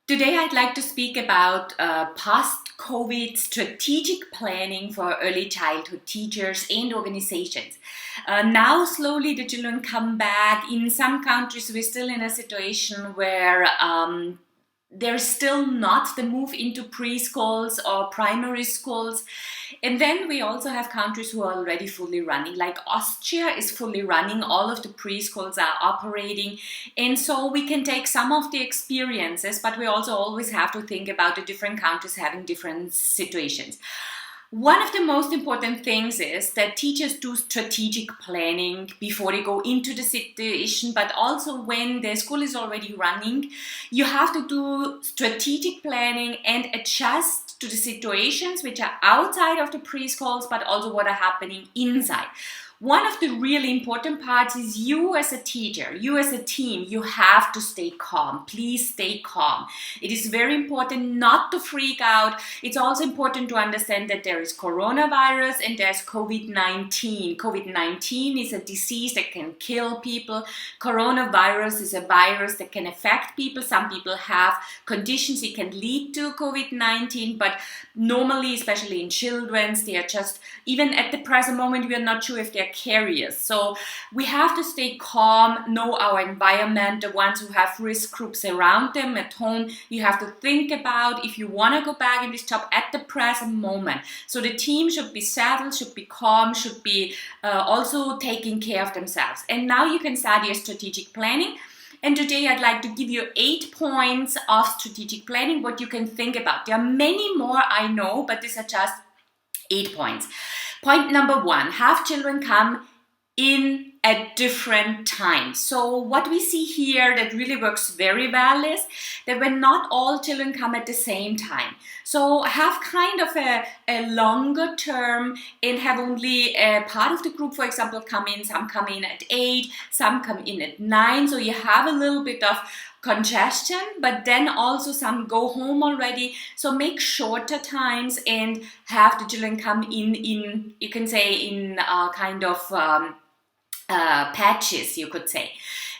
Today, I'd like to speak about post-COVID strategic planning for early childhood teachers and organizations. Now, slowly, the children come back. In some countries, we're still in a situation where there's still not the move into preschools or primary schools. And then we also have countries who are already fully running, like Austria is fully running, all of the preschools are operating. And so we can take some of the experiences, but we also always have to think about the different countries having different situations. One of the most important things is that teachers do strategic planning before they go into the situation, but also when the school is already running, you have to do strategic planning and adjust to the situations which are outside of the preschools, but also what are happening inside. One of the really important parts is you as a teacher, you as a team, you have to stay calm. Please stay calm. It is very important not to freak out. It's also important to understand that there is coronavirus and there's COVID-19. COVID-19 is a disease that can kill people. Coronavirus is a virus that can affect people. Some people have conditions that can lead to COVID-19, but normally, especially in children, they are just, even at the present moment, we are not sure if they're carriers. So we have to stay calm, know our environment, the ones who have risk groups around them at home. You have to think about if you want to go back in this job at the present moment. So the team should be settled, should be calm, should be also taking care of themselves. And now you can start your strategic planning. And today I'd like to give you 8 points of strategic planning, what you can think about. There are many more, I know, but these are just 8 points. Point number 1, have children come in at different times. So what we see here that really works very well is that when not all children come at the same time. So have kind of a longer term and have only a part of the group, for example, come in. Some come in at 8, some come in at 9. So you have a little bit of congestion, but then also some go home already. So make shorter times and have the children come in you can say in kind of patches, you could say.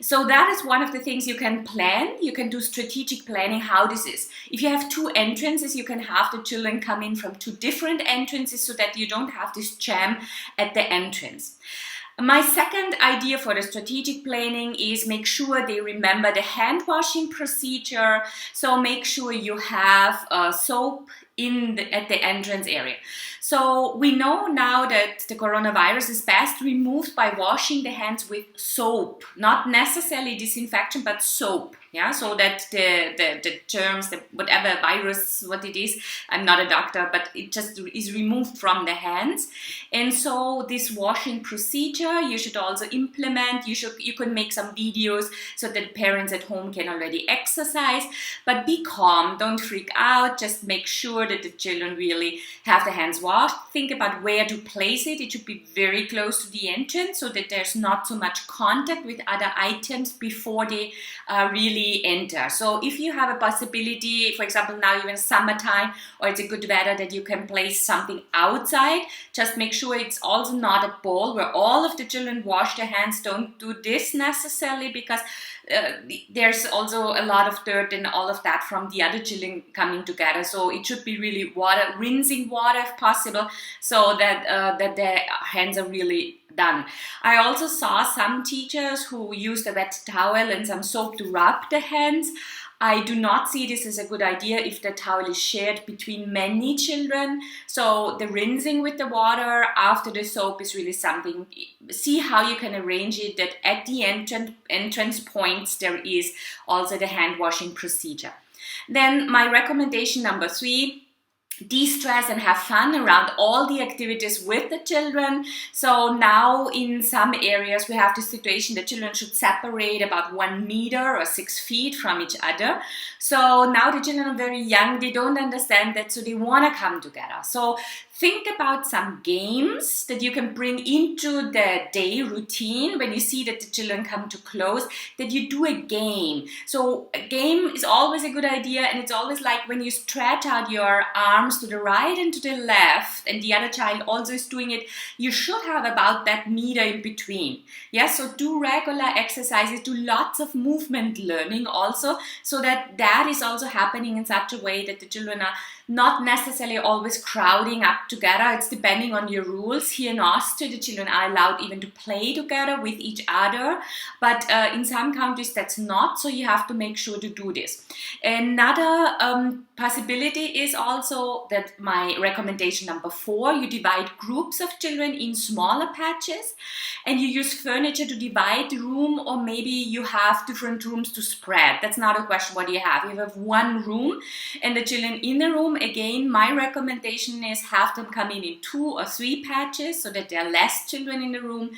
So that is one of the things you can plan. You can do strategic planning how this is. If you have 2 entrances, you can have the children come in from 2 different entrances so that you don't have this jam at the entrance. My second idea for the strategic planning is make sure they remember the hand washing procedure. So make sure you have soap at the entrance area. So we know now that the coronavirus is best removed by washing the hands with soap, not necessarily disinfection, but soap. Yeah, so that the germs, whatever virus, what it is, I'm not a doctor, but it just is removed from the hands. And so this washing procedure you should also implement. You can make some videos so that parents at home can already exercise, but be calm, don't freak out, just make sure that the children really have the hands washed. Think about where to place it. It should be very close to the entrance so that there's not so much contact with other items before they really enter. So if you have a possibility, for example, now even summertime or it's a good weather that you can place something outside, just make sure it's also not a bowl where all of the children wash their hands. Don't do this necessarily because there's also a lot of dirt and all of that from the other children coming together. So it should be really rinsing water if possible, so that their hands are really done. I also saw some teachers who used a wet towel and some soap to rub the hands. I do not see this as a good idea if the towel is shared between many children. So the rinsing with the water after the soap is really something. See how you can arrange it that at the entrance points there is also the hand washing procedure. Then my recommendation number 3, de-stress and have fun around all the activities with the children. So now in some areas we have the situation that children should separate about 1 meter or 6 feet from each other. So now the children are very young, they don't understand that, so they want to come together. So think about some games that you can bring into the day routine when you see that the children come to close, that you do a game. So a game is always a good idea, and it's always like when you stretch out your arm arms to the right and to the left, and the other child also is doing it, you should have about that meter in between. Yes, so do regular exercises, do lots of movement learning also, so that is also happening in such a way that the children are not necessarily always crowding up together. It's depending on your rules. Here in Austria, the children are allowed even to play together with each other, but in some countries that's not, so you have to make sure to do this. Another possibility is also that my recommendation number 4, you divide groups of children in smaller patches, and you use furniture to divide the room, or maybe you have different rooms to spread. That's not a question what you have. You have one room and the children in the room. Again, my recommendation is have them come in 2 or 3 patches so that there are less children in the room.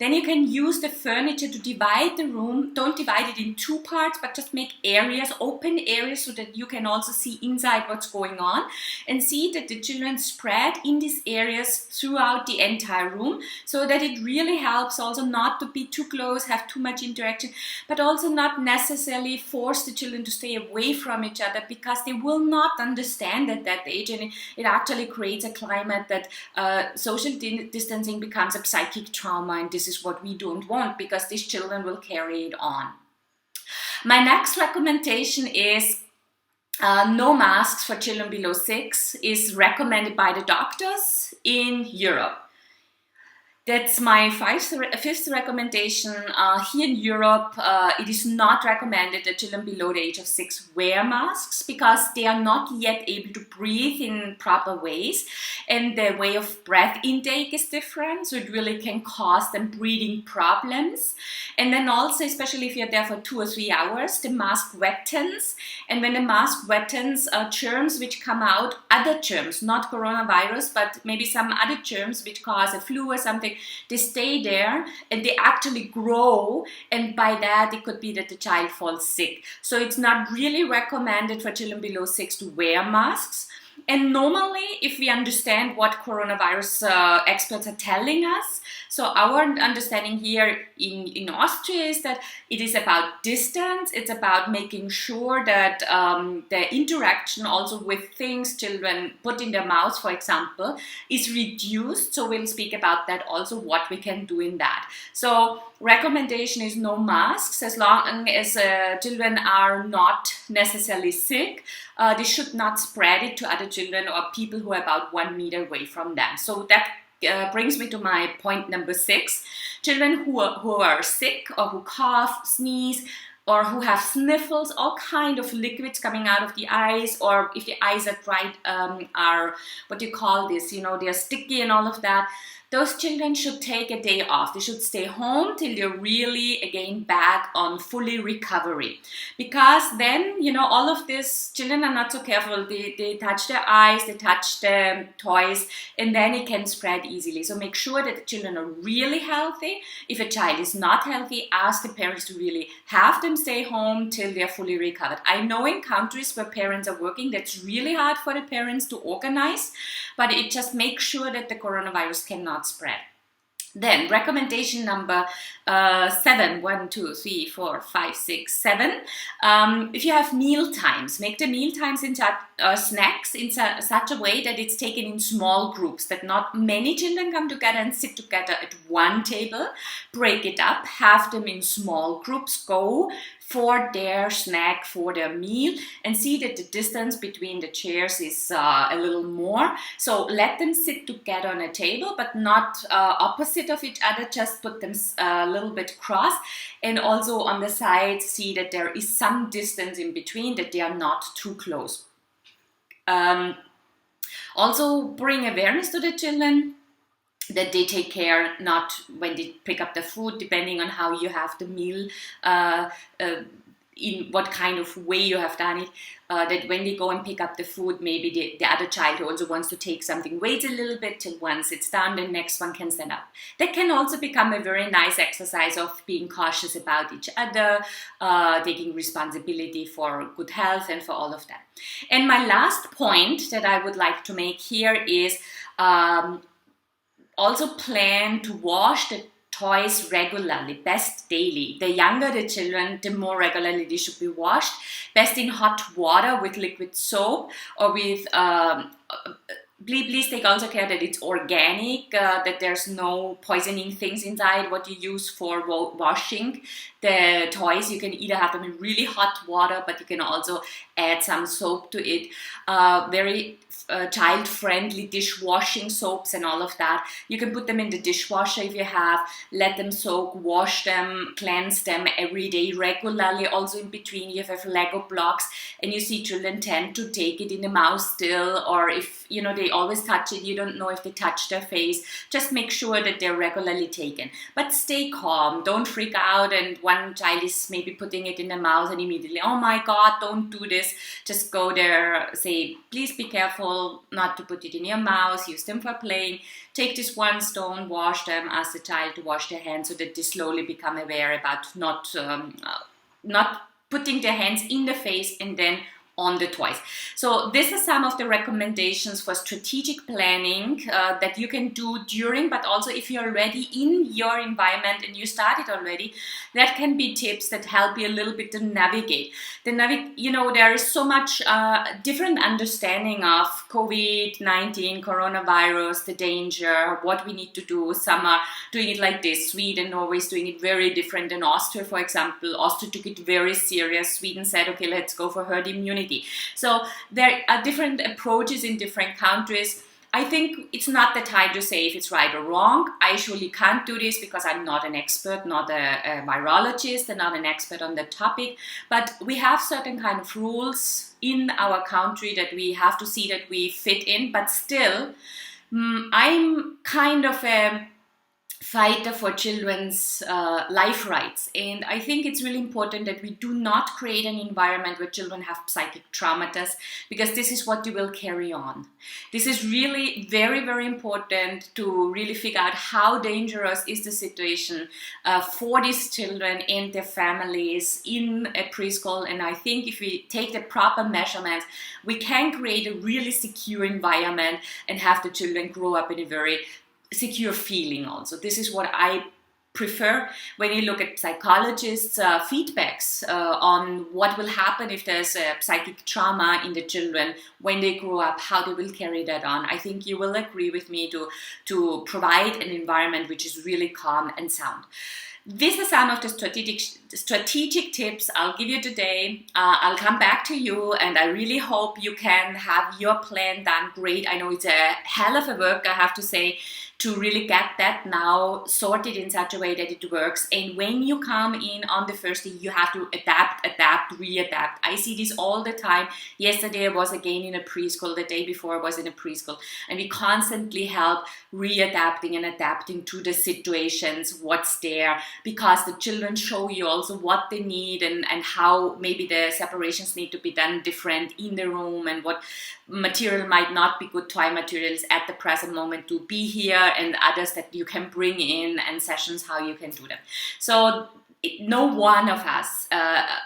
Then you can use the furniture to divide the room. Don't divide it in 2 parts, but just make areas, open areas, so that you can also see inside what's going on, and see that the children spread in these areas throughout the entire room, so that it really helps also not to be too close, have too much interaction, but also not necessarily force the children to stay away from each other, because they will not understand at that age, and it actually creates a climate that social distancing becomes a psychic trauma, and this is what we don't want, because these children will carry it on. My next recommendation is no masks for children below 6 is recommended by the doctors in Europe. That's my fifth recommendation. Here in Europe, it is not recommended that children below the age of 6 wear masks, because they are not yet able to breathe in proper ways, and the way of breath intake is different, so it really can cause them breathing problems. And then also, especially if you're there for 2 or 3 hours, the mask wettens, and when the mask wettens, germs which come out, other germs, not coronavirus, but maybe some other germs which cause a flu or something, they stay there and they actually grow, and by that it could be that the child falls sick. So it's not really recommended for children below 6 to wear masks. And normally, if we understand what coronavirus experts are telling us, so our understanding here in Austria is that it is about distance, it's about making sure that the interaction also with things children put in their mouths, for example, is reduced. So we'll speak about that also, what we can do in that. So recommendation is no masks, as long as children are not necessarily sick. They should not spread it to other children or people who are about 1 meter away from them. So that brings me to my point number 6. Children who are sick, or who cough, sneeze, or who have sniffles, all kind of liquids coming out of the eyes, or if the eyes are dried, are, what do you call this, they're sticky and all of that. Those children should take a day off. They should stay home till they're really, again, back on fully recovery. Because then, all of these children are not so careful. They touch their eyes, they touch the toys, and then it can spread easily. So make sure that the children are really healthy. If a child is not healthy, ask the parents to really have them stay home till they're fully recovered. I know in countries where parents are working, that's really hard for the parents to organize, but it just makes sure that the coronavirus cannot spread. Then recommendation number 7, 1, 2, 3, 4, 5, 6, 7. If you have meal times, make the meal times in snacks in such a way that it's taken in small groups, that not many children come together and sit together at one table. Break it up, have them in small groups, go for their snack, for their meal, and see that the distance between the chairs is a little more. So let them sit together on a table, but not opposite of each other, just put them a little bit cross, and also on the sides see that there is some distance in between, that they are not too close. Also bring awareness to the children that they take care, not when they pick up the food, depending on how you have the meal, in what kind of way you have done it, that when they go and pick up the food, maybe the other child who also wants to take something waits a little bit till once it's done, the next one can stand up. That can also become a very nice exercise of being cautious about each other, taking responsibility for good health and for all of that. And my last point that I would like to make here is also plan to wash the toys regularly, best daily. The younger the children, the more regularly they should be washed. Best in hot water with liquid soap or with please take also care that it's organic, that there's no poisoning things inside what you use for washing the toys. You can either have them in really hot water, but you can also add some soap to it. Very child-friendly dishwashing soaps and all of that. You can put them in the dishwasher if you have, let them soak, wash them, cleanse them every day regularly. Also in between you have Lego blocks, and you see children tend to take it in the mouth still, or if they always touch it, you don't know if they touch their face. Just make sure that they're regularly taken, but stay calm, don't freak out. And one child is maybe putting it in the mouth and immediately, oh my god, don't do this. Just go there, say please be careful not to put it in your mouth, use them for playing. Take this one stone, wash them, ask the child to wash their hands so that they slowly become aware about not putting their hands in the face and then on the toys. So this is some of the recommendations for strategic planning that you can do during, but also if you're already in your environment and you started already, that can be tips that help you a little bit to navigate. There is so much different understanding of COVID-19, coronavirus, the danger, what we need to do. Some are doing it like this. Sweden, Norway is doing it very different than Austria, for example. Austria took it very serious. Sweden said, okay, let's go for herd immunity. So there are different approaches in different countries. I think it's not the time to say if it's right or wrong. I surely can't do this because I'm not an expert, not a virologist, and not an expert on the topic. But we have certain kind of rules in our country that we have to see that we fit in. But still, I'm kind of a fighter for children's life rights, and I think it's really important that we do not create an environment where children have psychic traumas, because this is what you will carry on. This is really very, very important to really figure out how dangerous is the situation for these children and their families in a preschool. And I think if we take the proper measurements, we can create a really secure environment and have the children grow up in a very secure feeling also. This is what I prefer when you look at psychologists' feedbacks on what will happen if there's a psychic trauma in the children when they grow up, how they will carry that on. I think you will agree with me to provide an environment which is really calm and sound. These are some of the strategic tips I'll give you today. I'll come back to you, and I really hope you can have your plan done great. I know it's a hell of a work, I have to say, to really get that now sorted in such a way that it works. And when you come in on the first day, you have to adapt, readapt. I see this all the time. Yesterday I was again in a preschool, the day before I was in a preschool, and we constantly help readapting and adapting to the situations, what's there, because the children show you also what they need and how maybe the separations need to be done different in the room, and what material might not be good toy materials at the present moment to be here, and others that you can bring in, and sessions how you can do them. So no one of us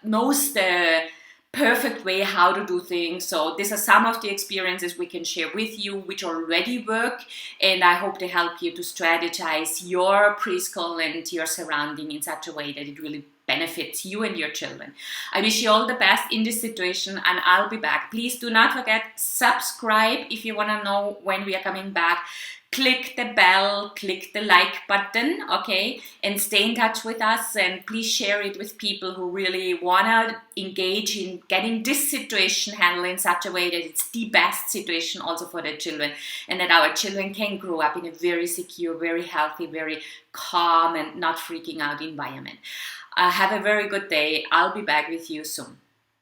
knows the perfect way how to do things. So these are some of the experiences we can share with you which already work, and I hope they help you to strategize your preschool and your surrounding in such a way that it really benefits you and your children. I wish you all the best in this situation, and I'll be back. Please do not forget, subscribe if you want to know when we are coming back. Click the bell, click the like button, okay? And stay in touch with us, and please share it with people who really want to engage in getting this situation handled in such a way that it's the best situation also for the children, and that our children can grow up in a very secure, very healthy, very calm and not freaking out environment. Have a very good day. I'll be back with you soon.